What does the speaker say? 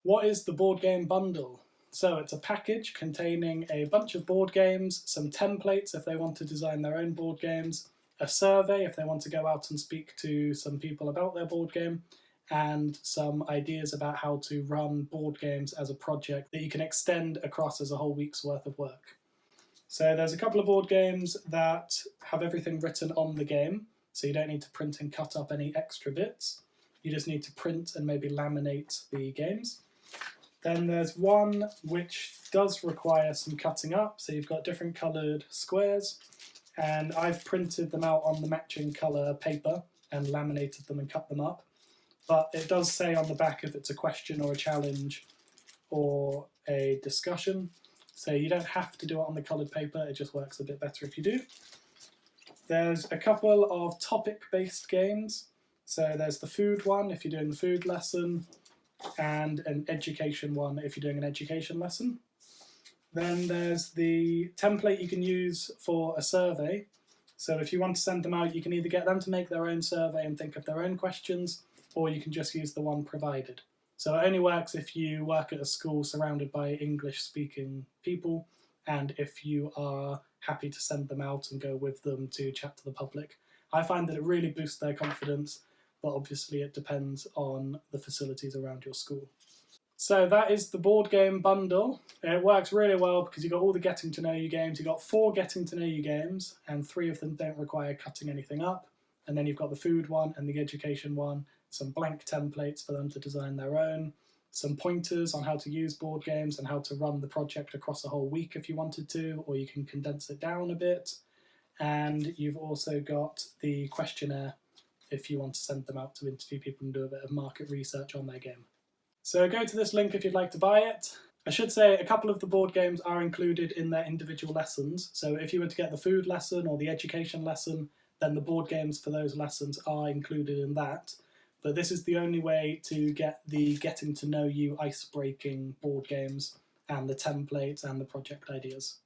What is the board game bundle? So it's a package containing a bunch of board games, some templates if they want to design their own board games, a survey if they want to go out and speak to some people about their board game, and some ideas about how to run board games as a project that you can extend across as a whole week's worth of work. So there's a couple of board games that have everything written on the game, so you don't need to print and cut up any extra bits. You just need to print and maybe laminate the games. Then there's one which does require some cutting up, so you've got different coloured squares, and I've printed them out on the matching colour paper and laminated them and cut them up. But it does say on the back if it's a question or a challenge or a discussion, so you don't have to do it on the coloured paper, it just works a bit better if you do. There's a couple of topic-based games, so there's the food one if you're doing the food lesson, and an education one if you're doing an education lesson. Then there's the template you can use for a survey. So if you want to send them out, you can either get them to make their own survey and think of their own questions, or you can just use the one provided. So it only works if you work at a school surrounded by English-speaking people, and if you are happy to send them out and go with them to chat to the public. I find that it really boosts their confidence, but obviously it depends on the facilities around your school. So that is the board game bundle. It works really well because you've got all the getting to know you games. You've got 4 getting to know you games, and 3 of them don't require cutting anything up. And then you've got the food one and the education one, some blank templates for them to design their own, some pointers on how to use board games and how to run the project across a whole week if you wanted to, or you can condense it down a bit. And you've also got the questionnaire if you want to send them out to interview people and do a bit of market research on their game. So go to this link if you'd like to buy it. I should say a couple of the board games are included in their individual lessons, so if you were to get the food lesson or the education lesson, then the board games for those lessons are included in that. But this is the only way to get the getting to know you ice-breaking board games and the templates and the project ideas.